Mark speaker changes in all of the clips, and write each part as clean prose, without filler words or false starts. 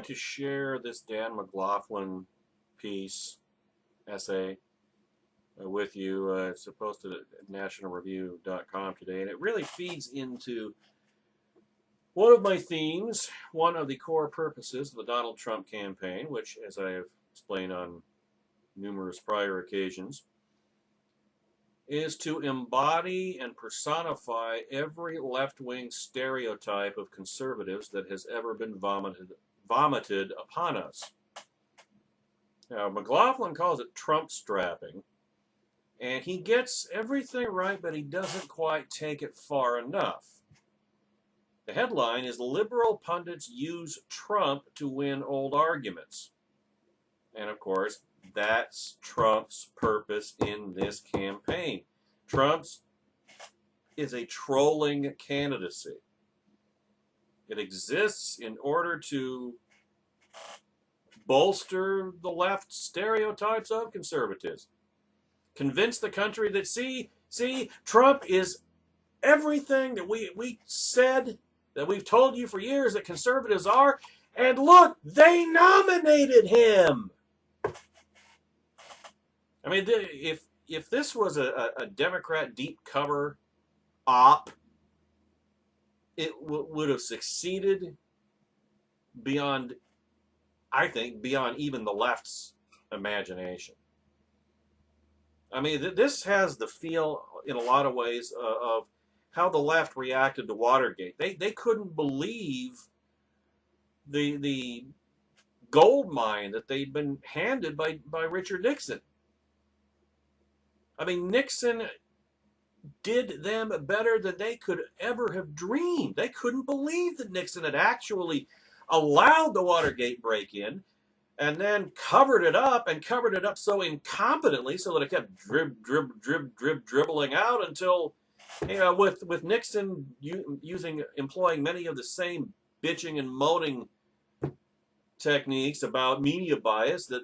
Speaker 1: to share this Dan McLaughlin essay with you. It's posted at nationalreview.com today, and it really feeds into one of my themes, one of the core purposes of the Donald Trump campaign, which, as I have explained on numerous prior occasions, is to embody and personify every left-wing stereotype of conservatives that has ever been vomited upon us. Now, McLaughlin calls it Trump strapping, and he gets everything right, but he doesn't quite take it far enough. The headline is "Liberal Pundits Use Trump to Win Old Arguments." And of course, that's Trump's purpose in this campaign. Trump's is a trolling candidacy. It exists in order to bolster the left stereotypes of conservatism. Convince the country that, see, Trump is everything that we said, that we've told you for years that conservatives are, and look, they nominated him. I mean, if this was a Democrat deep cover op, it would have succeeded beyond, I think, beyond even the left's imagination. I mean, this has the feel, in a lot of ways, of how the left reacted to Watergate. They couldn't believe the gold mine that they'd been handed by Richard Nixon. I mean, Nixon did them better than they could ever have dreamed. They couldn't believe that Nixon had actually allowed the Watergate break-in and then covered it up so incompetently so that it kept dribbling out until, with Nixon employing many of the same bitching and moaning techniques about media bias that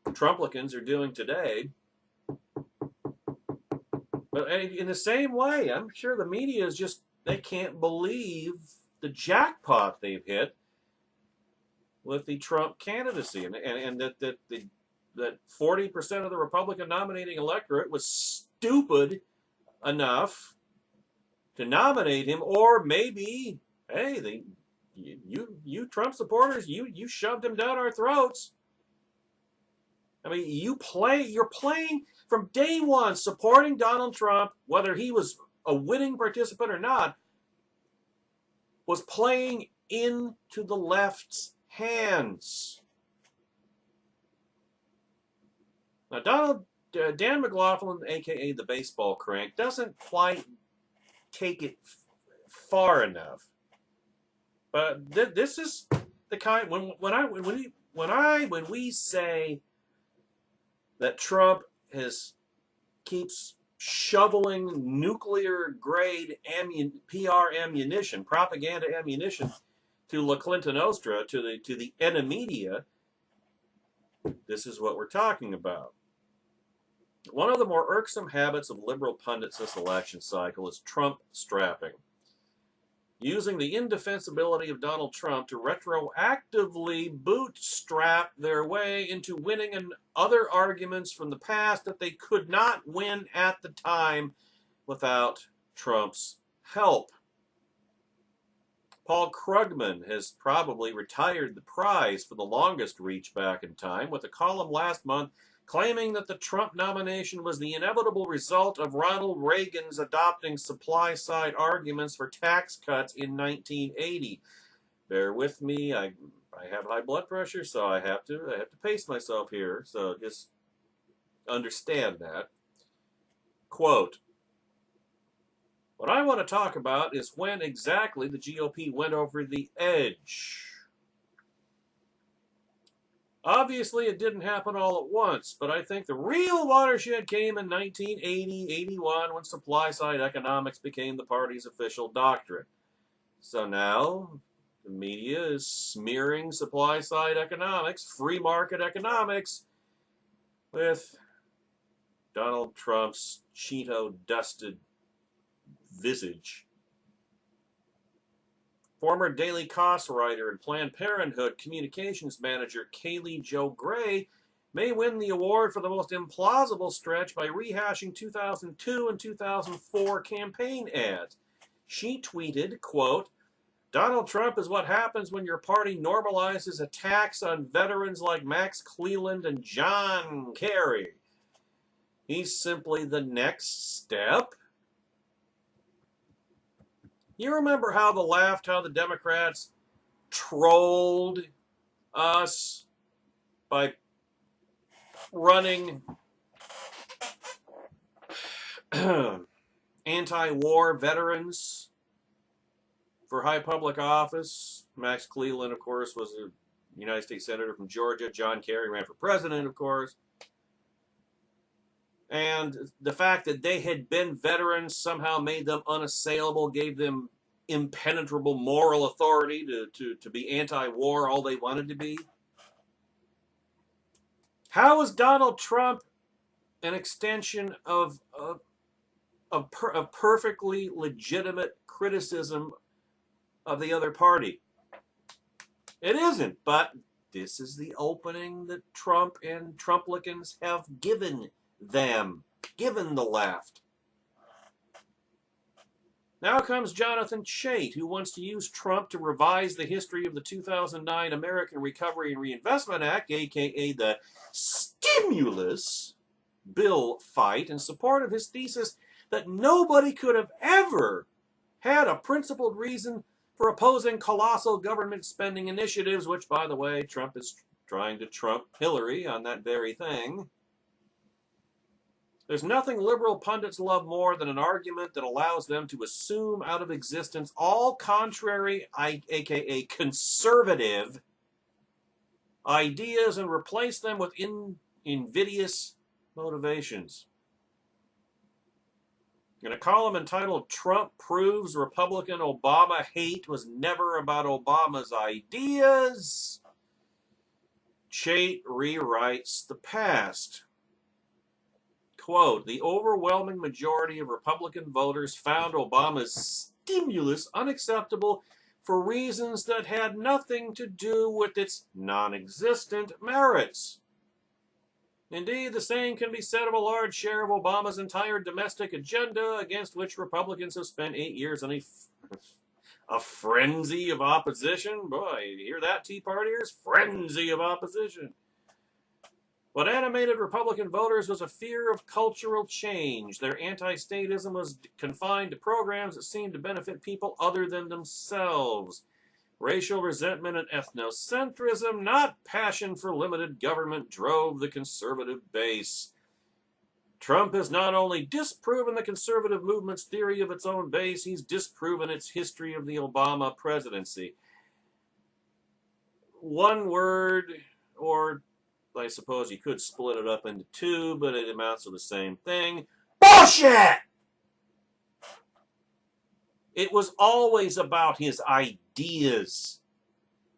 Speaker 1: Trumplicans are doing today. But in the same way, I'm sure the media is just, they can't believe the jackpot they've hit with the Trump candidacy, and that 40% of the Republican nominating electorate was stupid enough to nominate him, or maybe, hey, you Trump supporters, you shoved him down our throats. I mean, you're playing from day one, supporting Donald Trump, whether he was a winning participant or not, was playing into the left's hands. Now, Dan McLaughlin, a.k.a. the baseball crank, doesn't quite take it far enough. But this is the kind, when we say that Trump keeps shoveling nuclear-grade PR ammunition, propaganda ammunition, to La Clinton Nostra, to the media, this is what we're talking about. One of the more irksome habits of liberal pundits this election cycle is Trump strapping, using the indefensibility of Donald Trump to retroactively bootstrap their way into winning and other arguments from the past that they could not win at the time without Trump's help. Paul Krugman has probably retired the prize for the longest reach back in time, with a column last month claiming that the Trump nomination was the inevitable result of Ronald Reagan's adopting supply-side arguments for tax cuts in 1980. Bear with me, I have high blood pressure, so I have to pace myself here, so just understand that. Quote, "What I want to talk about is when exactly the GOP went over the edge. Obviously, it didn't happen all at once, but I think the real watershed came in 1980-81 when supply-side economics became the party's official doctrine. So now, the media is smearing supply-side economics, free market economics, with Donald Trump's Cheeto-dusted visage. Former Daily Kos writer and Planned Parenthood communications manager Kaylee Jo Gray may win the award for the most implausible stretch by rehashing 2002 and 2004 campaign ads. She tweeted, quote, "Donald Trump is what happens when your party normalizes attacks on veterans like Max Cleland and John Kerry. He's simply the next step." You remember how the Democrats trolled us by running anti-war veterans for high public office? Max Cleland, of course, was a United States Senator from Georgia. John Kerry ran for president, of course. And the fact that they had been veterans somehow made them unassailable, gave them impenetrable moral authority to be anti-war all they wanted to be. How is Donald Trump an extension of perfectly legitimate criticism of the other party? It isn't, but this is the opening that Trump and Trumplicans have given the left. Now comes Jonathan Chait, who wants to use Trump to revise the history of the 2009 American Recovery and Reinvestment Act, aka the stimulus bill fight, in support of his thesis that nobody could have ever had a principled reason for opposing colossal government spending initiatives, which, by the way, Trump is trying to trump Hillary on that very thing. There's nothing liberal pundits love more than an argument that allows them to assume out of existence all contrary, aka conservative, ideas and replace them with invidious motivations. In a column entitled "Trump Proves Republican Obama Hate Was Never About Obama's Ideas," Chait rewrites the past. Quote, "The overwhelming majority of Republican voters found Obama's stimulus unacceptable for reasons that had nothing to do with its non-existent merits. Indeed, the same can be said of a large share of Obama's entire domestic agenda, against which Republicans have spent 8 years on a frenzy of opposition." Boy, you hear that, Tea Partiers? Frenzy of opposition. What animated Republican voters was a fear of cultural change. Their anti-statism was confined to programs that seemed to benefit people other than themselves. Racial resentment and ethnocentrism, not passion for limited government, drove the conservative base. Trump has not only disproven the conservative movement's theory of its own base, he's disproven its history of the Obama presidency. One word, or I suppose you could split it up into two, but it amounts to the same thing. Bullshit! It was always about his ideas.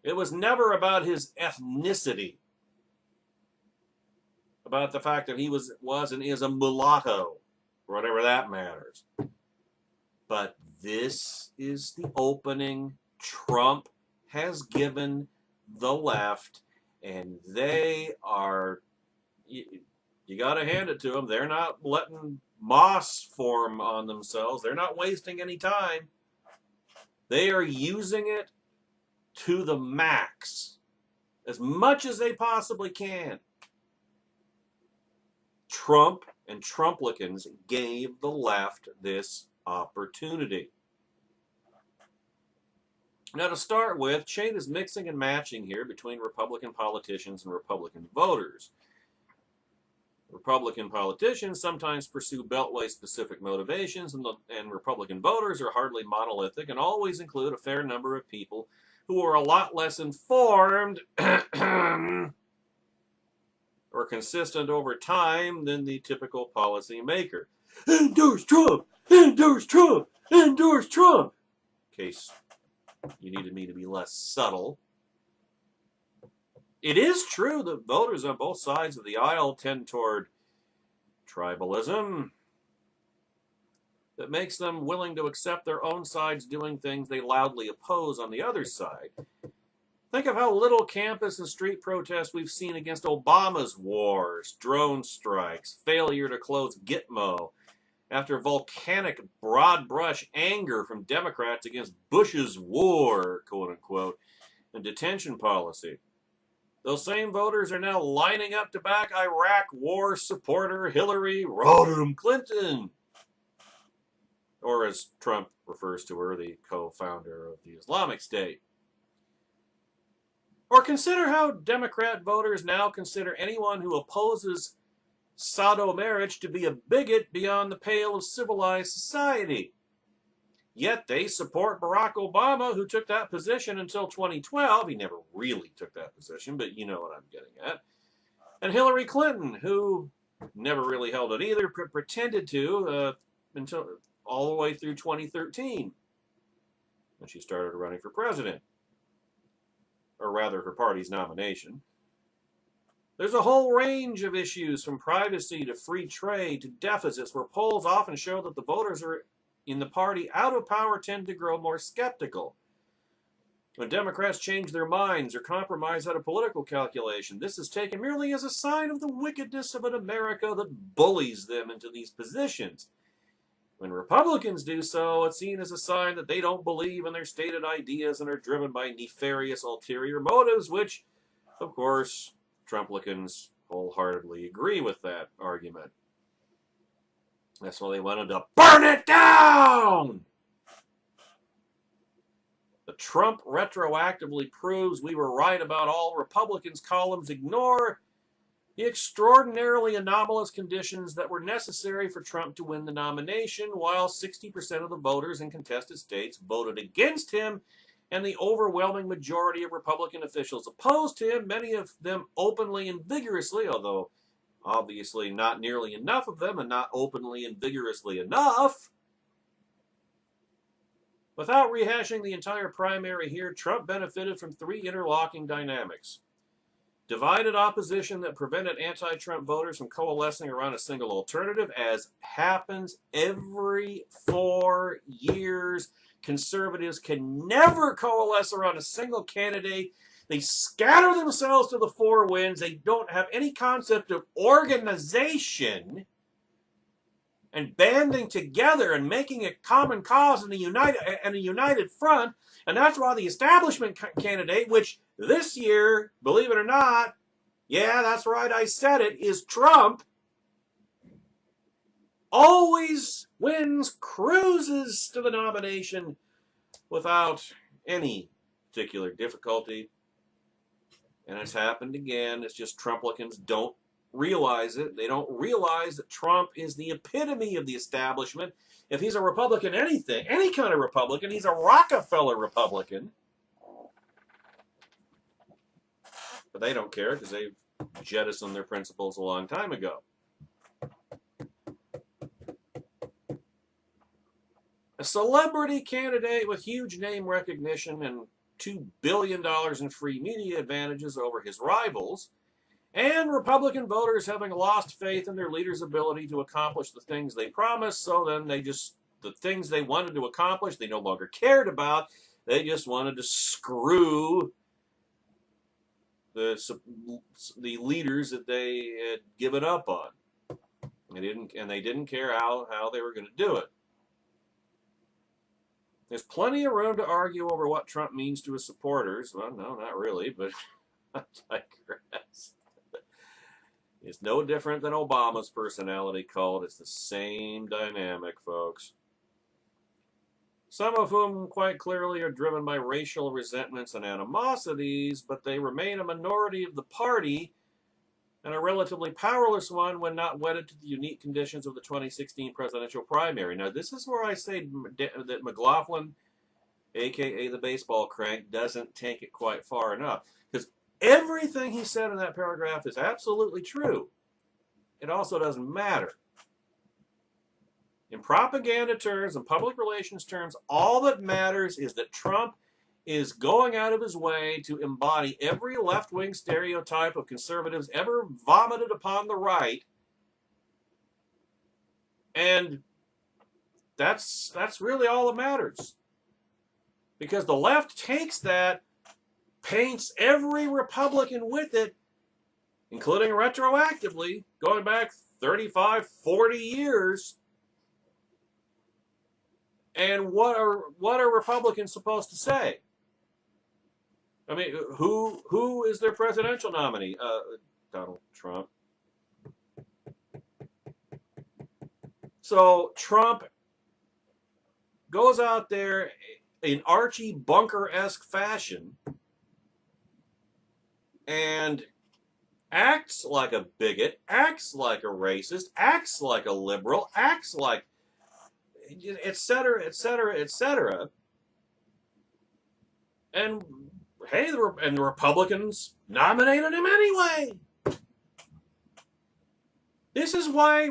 Speaker 1: It was never about his ethnicity. About the fact that he was and is a mulatto, or whatever that matters. But this is the opening Trump has given the left, and they are, you got to hand it to them, they're not letting moss form on themselves. They're not wasting any time. They are using it to the max, as much as they possibly can. Trump and Trumplicans gave the left this opportunity. Now, to start with, Chait is mixing and matching here between Republican politicians and Republican voters. Republican politicians sometimes pursue Beltway-specific motivations, and Republican voters are hardly monolithic and always include a fair number of people who are a lot less informed or consistent over time than the typical policy maker. Endorse Trump! Endorse Trump! Endorse Trump! In case you needed me to be less subtle. It is true that voters on both sides of the aisle tend toward tribalism, that makes them willing to accept their own sides doing things they loudly oppose on the other side. Think of how little campus and street protests we've seen against Obama's wars, drone strikes, failure to close Gitmo, after volcanic broad brush anger from Democrats against Bush's war, quote unquote, and detention policy. Those same voters are now lining up to back Iraq war supporter Hillary Rodham Clinton, or as Trump refers to her, the co-founder of the Islamic State. Or consider how Democrat voters now consider anyone who opposes sado marriage to be a bigot beyond the pale of civilized society. Yet they support Barack Obama, who took that position until 2012. He never really took that position, but you know what I'm getting at. And Hillary Clinton, who never really held it either, pretended to until all the way through 2013, when she started running for president. Or rather, her party's nomination. There's a whole range of issues, from privacy to free trade to deficits, where polls often show that the voters are in the party out of power tend to grow more skeptical. When Democrats change their minds or compromise out of political calculation, this is taken merely as a sign of the wickedness of an America that bullies them into these positions. When Republicans do so, it's seen as a sign that they don't believe in their stated ideas and are driven by nefarious ulterior motives, which, of course, Trumplicans wholeheartedly agree with that argument. That's why they wanted to burn it down! The Trump retroactively proves we were right about all Republicans' columns ignore the extraordinarily anomalous conditions that were necessary for Trump to win the nomination, while 60% of the voters in contested states voted against him, and the overwhelming majority of Republican officials opposed him, many of them openly and vigorously, although obviously not nearly enough of them and not openly and vigorously enough. Without rehashing the entire primary here, Trump benefited from three interlocking dynamics. Divided opposition that prevented anti-Trump voters from coalescing around a single alternative, as happens every 4 years. Conservatives can never coalesce around a single candidate. They scatter themselves to the four winds. They don't have any concept of organization and banding together and making a common cause and a united front. And that's why the establishment candidate, which this year, believe it or not, yeah, that's right, I said it, is Trump, always wins, cruises to the nomination without any particular difficulty. And it's happened again. It's just Trumplicans don't realize it. They don't realize that Trump is the epitome of the establishment. If he's a Republican, anything, any kind of Republican, he's a Rockefeller Republican. But they don't care because they've jettisoned their principles a long time ago. A celebrity candidate with huge name recognition and $2 billion in free media advantages over his rivals, and Republican voters having lost faith in their leader's ability to accomplish the things they promised, so then the things they wanted to accomplish, they no longer cared about. They just wanted to screw the leaders that they had given up on. They didn't care how they were going to do it. There's plenty of room to argue over what Trump means to his supporters. Well, no, not really, but I digress. It's no different than Obama's personality cult. It's the same dynamic, folks. Some of whom quite clearly are driven by racial resentments and animosities, but they remain a minority of the party and a relatively powerless one when not wedded to the unique conditions of the 2016 presidential primary. Now, this is where I say that McLaughlin, a.k.a. the baseball crank, doesn't take it quite far enough. Because everything he said in that paragraph is absolutely true. It also doesn't matter. In propaganda terms and public relations terms, all that matters is that Trump is going out of his way to embody every left-wing stereotype of conservatives ever vomited upon the right, and that's really all that matters. Because the left takes that, paints every Republican with it, including retroactively, going back 35, 40 years. And what are Republicans supposed to say? I mean, who is their presidential nominee? Donald Trump. So Trump goes out there in Archie Bunker-esque fashion and acts like a bigot, acts like a racist, acts like a liberal, acts like, etc., etc., etc. And hey, the Republicans nominated him anyway. This is why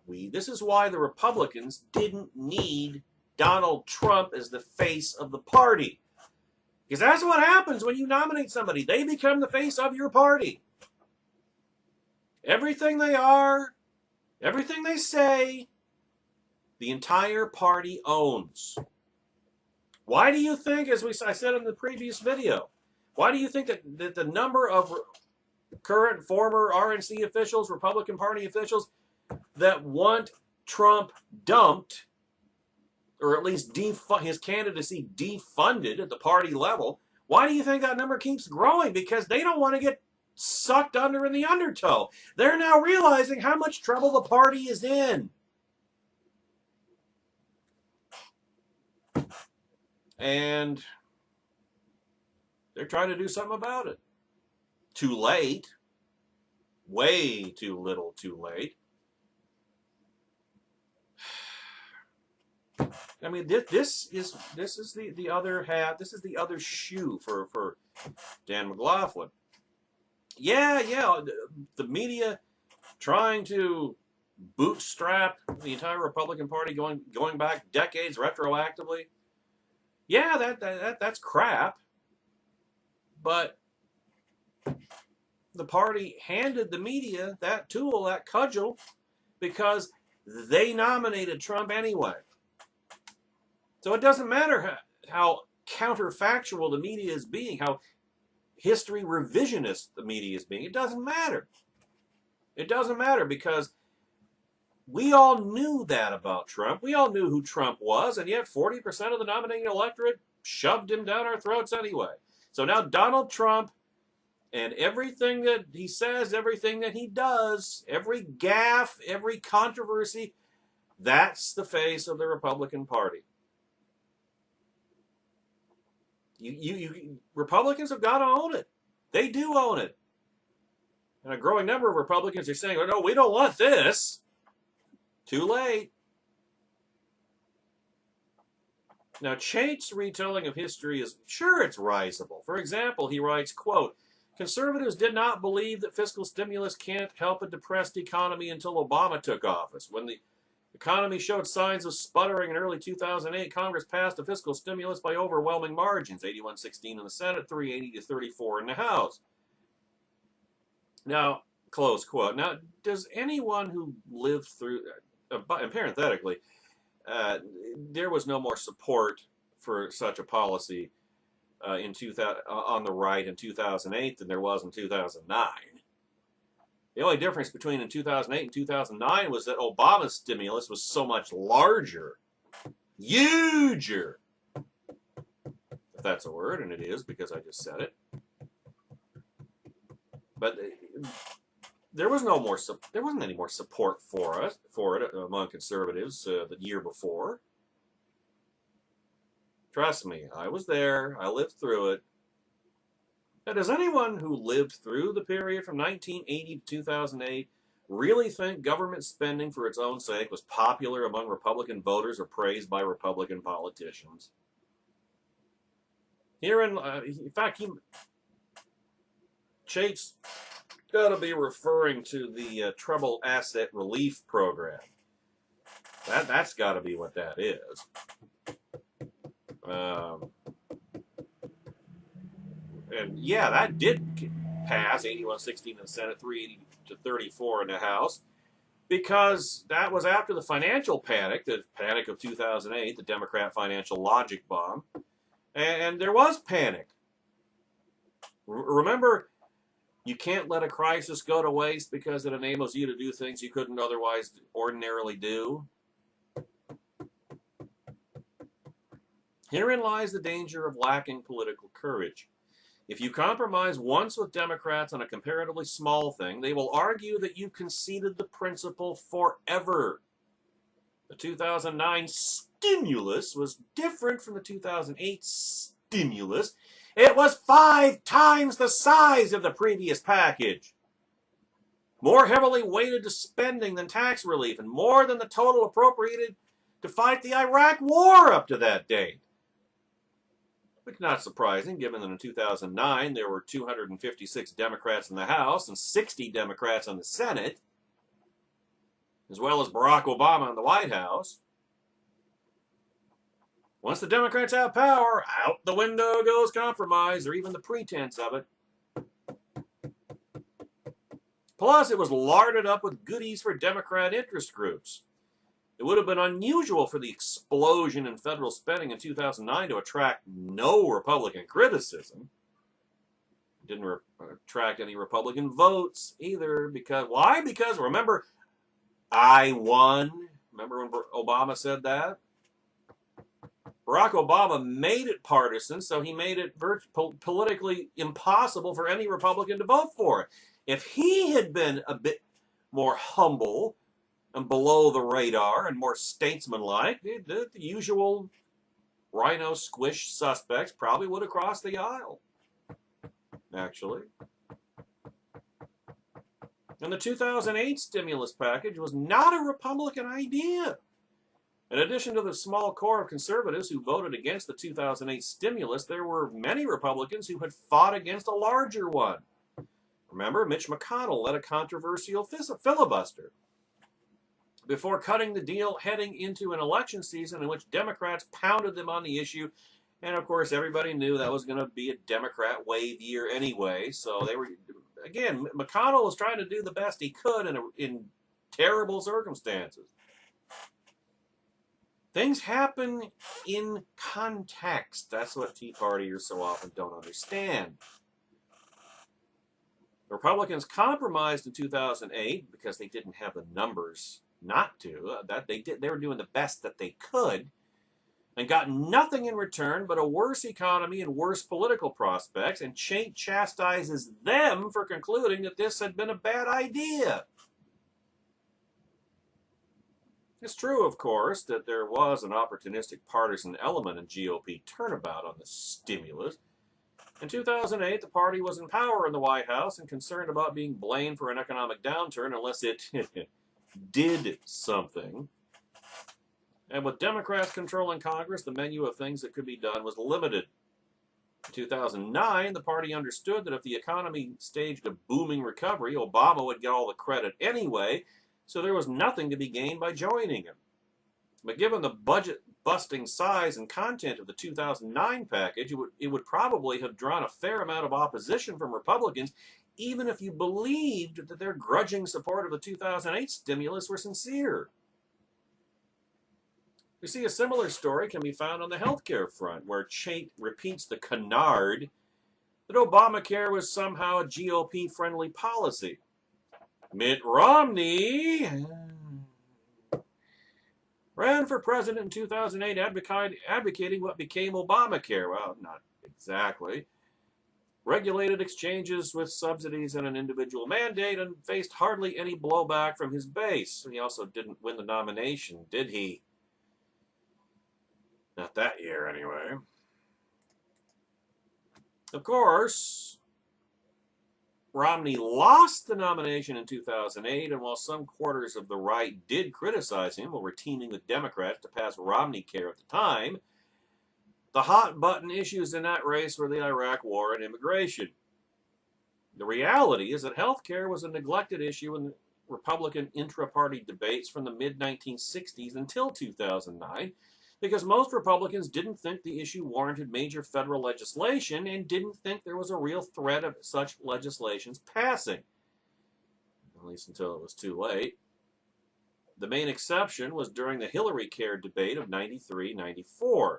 Speaker 1: this is why the Republicans didn't need Donald Trump as the face of the party. Because that's what happens when you nominate somebody. They become the face of your party. Everything they are, everything they say, the entire party owns. Why do you think, as I said in the previous video, why do you think that the number of current, former RNC officials, Republican Party officials, that want Trump dumped, or at least his candidacy defunded at the party level, why do you think that number keeps growing? Because they don't want to get sucked under in the undertow. They're now realizing how much trouble the party is in. And they're trying to do something about it. Too late. Way too little too late. I mean, this is the other hat. This is the other shoe for Dan McLaughlin. Yeah, the media trying to bootstrap the entire Republican Party going back decades retroactively. Yeah, that's crap. But the party handed the media that tool, that cudgel, because they nominated Trump anyway. So it doesn't matter how counterfactual the media is being, how history revisionist the media is being. It doesn't matter. It doesn't matter because we all knew that about Trump. We all knew who Trump was, and yet 40% of the nominating electorate shoved him down our throats anyway. So now Donald Trump, and everything that he says, everything that he does, every gaffe, every controversy, that's the face of the Republican Party. Republicans have got to own it. They do own it. And a growing number of Republicans are saying, oh, no, we don't want this. Too late. Now, Chait's retelling of history is, sure, it's risible. For example, he writes, quote, conservatives did not believe that fiscal stimulus can't help a depressed economy until Obama took office. When the economy showed signs of sputtering in early 2008, Congress passed a fiscal stimulus by overwhelming margins, 81-16 in the Senate, 380-34 in the House. Now, close quote. Now, does anyone who lived through, and parenthetically, there was no more support for such a policy on the right in 2008 than there was in 2009. The only difference between in 2008 and 2009 was that Obama's stimulus was so much larger, huger, if that's a word, and it is because I just said it. But there was no more. There wasn't any more support for it among conservatives the year before. Trust me, I was there. I lived through it. Now, does anyone who lived through the period from 1980 to 2008 really think government spending for its own sake was popular among Republican voters or praised by Republican politicians? In fact, Chait's got to be referring to the Trouble Asset Relief Program. That's got to be what that is. And yeah, that did pass 81-16 in the Senate, 380-34 in the House. because that was after the financial panic, the panic of 2008, the Democrat financial logic bomb, and there was panic. Remember, you can't let a crisis go to waste because it enables you to do things you couldn't otherwise ordinarily do. Herein lies the danger of lacking political courage. If you compromise once with Democrats on a comparatively small thing, they will argue that you've conceded the principle forever. The 2009 stimulus was different from the 2008 stimulus. It was 5 times the size of the previous package. More heavily weighted to spending than tax relief, and more than the total appropriated to fight the Iraq War up to that date. Which not surprising, given that in 2009 there were 256 Democrats in the House and 60 Democrats in the Senate, as well as Barack Obama in the White House. Once the Democrats have power, out the window goes compromise, or even the pretense of it. Plus, it was larded up with goodies for Democrat interest groups. It would have been unusual for the explosion in federal spending in 2009 to attract no Republican criticism. It didn't attract any Republican votes either. Why? Because, remember, I won. Remember when Obama said that? Barack Obama made it partisan, so he made it politically impossible for any Republican to vote for it. If he had been a bit more humble and below the radar and more statesmanlike, the usual rhino squish suspects probably would have crossed the aisle, actually. And the 2008 stimulus package was not a Republican idea. In addition to the small core of conservatives who voted against the 2008 stimulus, there were many Republicans who had fought against a larger one. Remember, Mitch McConnell led a controversial filibuster before cutting the deal heading into an election season in which Democrats pounded them on the issue. And, of course, everybody knew that was going to be a Democrat wave year anyway. So they were, again, McConnell was trying to do the best he could in terrible circumstances. Things happen in context. That's what Tea Partiers so often don't understand. The Republicans compromised in 2008 because they didn't have the numbers not to. They were doing the best that they could and got nothing in return but a worse economy and worse political prospects, and chastises them for concluding that this had been a bad idea. It's true, of course, that there was an opportunistic partisan element in GOP turnabout on the stimulus. In 2008, the party was in power in the White House and concerned about being blamed for an economic downturn unless it did something. And with Democrats controlling Congress, the menu of things that could be done was limited. In 2009, the party understood that if the economy staged a booming recovery, Obama would get all the credit anyway, so there was nothing to be gained by joining him. But given the budget-busting size and content of the 2009 package, it would probably have drawn a fair amount of opposition from Republicans, even if you believed that their grudging support of the 2008 stimulus were sincere. You see, a similar story can be found on the healthcare front, where Chait repeats the canard that Obamacare was somehow a GOP-friendly policy. Mitt Romney ran for president in 2008 advocating what became Obamacare. Well, not exactly. Regulated exchanges with subsidies and an individual mandate, and faced hardly any blowback from his base. He also didn't win the nomination, did he? Not that year, anyway. Of course, Romney lost the nomination in 2008, and while some quarters of the right did criticize him while teaming with Democrats to pass Romneycare at the time, the hot-button issues in that race were the Iraq War and immigration. The reality is that health care was a neglected issue in the Republican intra-party debates from the mid-1960s until 2009, because most Republicans didn't think the issue warranted major federal legislation and didn't think there was a real threat of such legislation's passing, at least until it was too late. The main exception was during the Hillary Care debate of 93-94.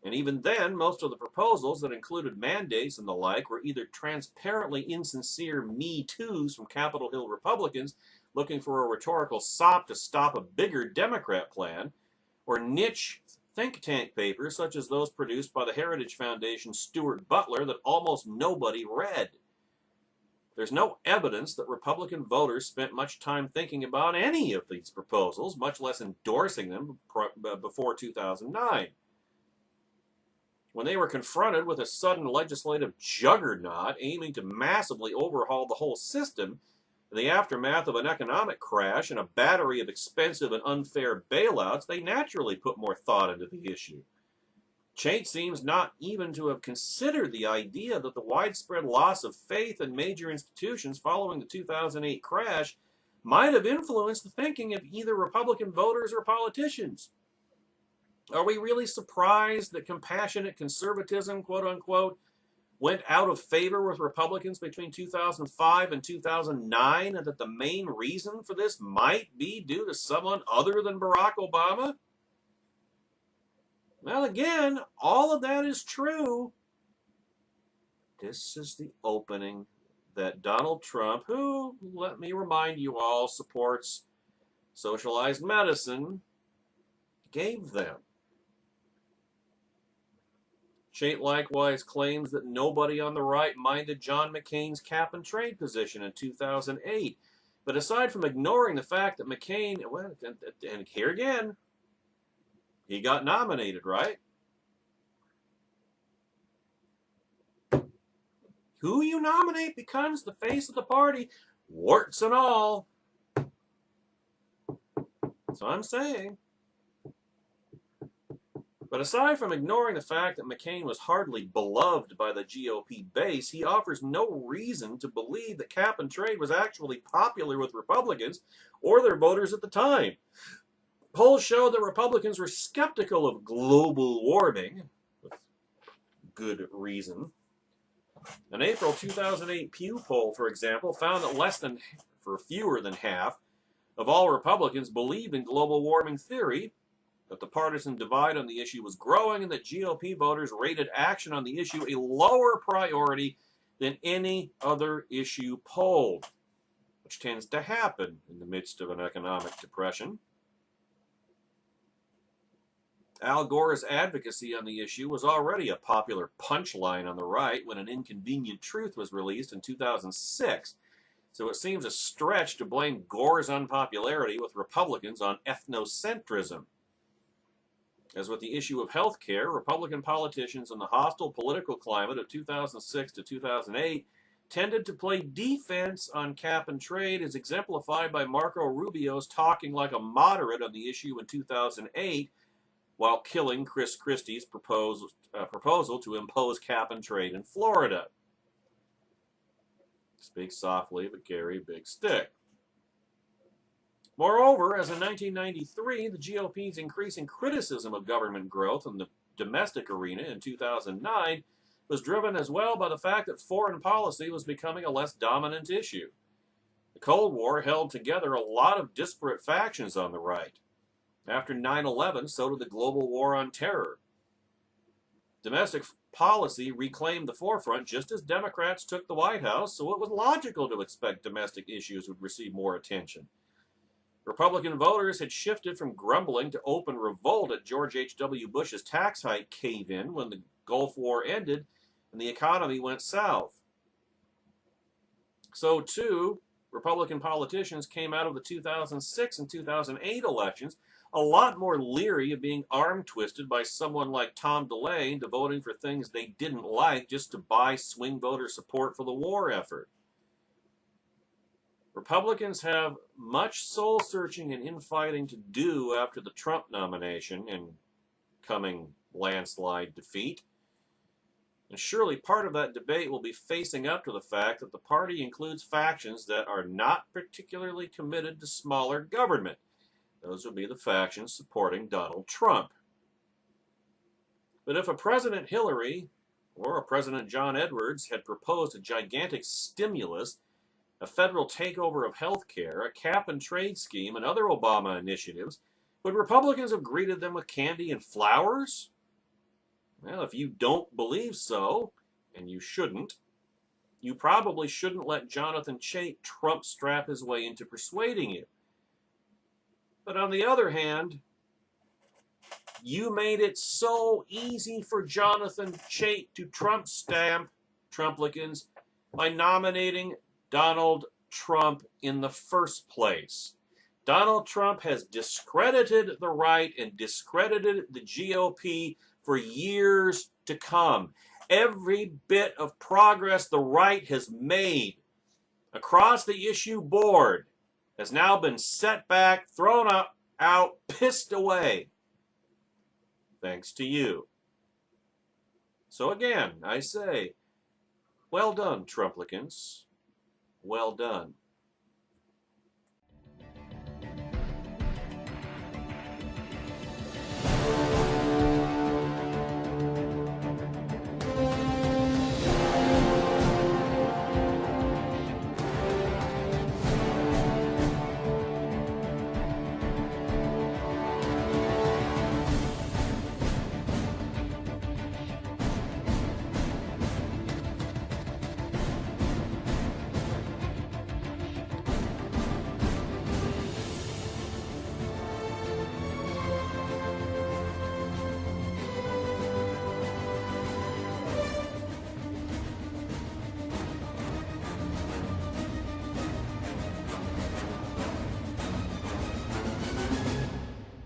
Speaker 1: And even then, most of the proposals that included mandates and the like were either transparently insincere Me Too's from Capitol Hill Republicans looking for a rhetorical sop to stop a bigger Democrat plan, or niche think tank papers such as those produced by the Heritage Foundation's Stuart Butler that almost nobody read. There's no evidence that Republican voters spent much time thinking about any of these proposals, much less endorsing them before 2009. When they were confronted with a sudden legislative juggernaut aiming to massively overhaul the whole system in the aftermath of an economic crash and a battery of expensive and unfair bailouts, they naturally put more thought into the issue. Chait seems not even to have considered the idea that the widespread loss of faith in major institutions following the 2008 crash might have influenced the thinking of either Republican voters or politicians. Are we really surprised that compassionate conservatism, quote unquote, went out of favor with Republicans between 2005 and 2009, and that the main reason for this might be due to someone other than Barack Obama? Well, again, all of that is true. This is the opening that Donald Trump, who, let me remind you all, supports socialized medicine, gave them. Chait likewise claims that nobody on the right minded John McCain's cap and trade position in 2008. But aside from ignoring the fact that McCain, well, and here again, he got nominated, right? Who you nominate becomes the face of the party, warts and all. So I'm saying. But aside from ignoring the fact that McCain was hardly beloved by the GOP base, he offers no reason to believe that cap and trade was actually popular with Republicans or their voters at the time. Polls showed that Republicans were skeptical of global warming, with good reason. An April 2008 Pew poll, for example, found that fewer than half of all Republicans believed in global warming theory, that the partisan divide on the issue was growing, and that GOP voters rated action on the issue a lower priority than any other issue polled, which tends to happen in the midst of an economic depression. Al Gore's advocacy on the issue was already a popular punchline on the right when An Inconvenient Truth was released in 2006, so it seems a stretch to blame Gore's unpopularity with Republicans on ethnocentrism. As with the issue of health care, Republican politicians in the hostile political climate of 2006 to 2008 tended to play defense on cap and trade, as exemplified by Marco Rubio's talking like a moderate on the issue in 2008, while killing Chris Christie's proposal to impose cap and trade in Florida. Speak softly, but carry a big stick. Moreover, as in 1993, the GOP's increasing criticism of government growth in the domestic arena in 2009 was driven as well by the fact that foreign policy was becoming a less dominant issue. The Cold War held together a lot of disparate factions on the right. After 9/11, so did the global war on terror. Domestic policy reclaimed the forefront just as Democrats took the White House, so it was logical to expect domestic issues would receive more attention. Republican voters had shifted from grumbling to open revolt at George H.W. Bush's tax hike cave-in when the Gulf War ended and the economy went south. So, too, Republican politicians came out of the 2006 and 2008 elections a lot more leery of being arm-twisted by someone like Tom DeLay into voting for things they didn't like just to buy swing voter support for the war effort. Republicans have much soul-searching and infighting to do after the Trump nomination and coming landslide defeat. And surely part of that debate will be facing up to the fact that the party includes factions that are not particularly committed to smaller government. Those would be the factions supporting Donald Trump. But if a President Hillary or a President John Edwards had proposed a gigantic stimulus a federal takeover of health care, a cap-and-trade scheme, and other Obama initiatives, would Republicans have greeted them with candy and flowers? Well, if you don't believe so, and you shouldn't, you probably shouldn't let Jonathan Chait Trump strap his way into persuading you. But on the other hand, you made it so easy for Jonathan Chait to Trump stamp Trumplicans by nominating Donald Trump in the first place. Donald Trump has discredited the right and discredited the GOP for years to come. Every bit of progress the right has made across the issue board has now been set back, thrown up, out, pissed away. Thanks to you. So again, I say, well done, Trumplicans. Well done.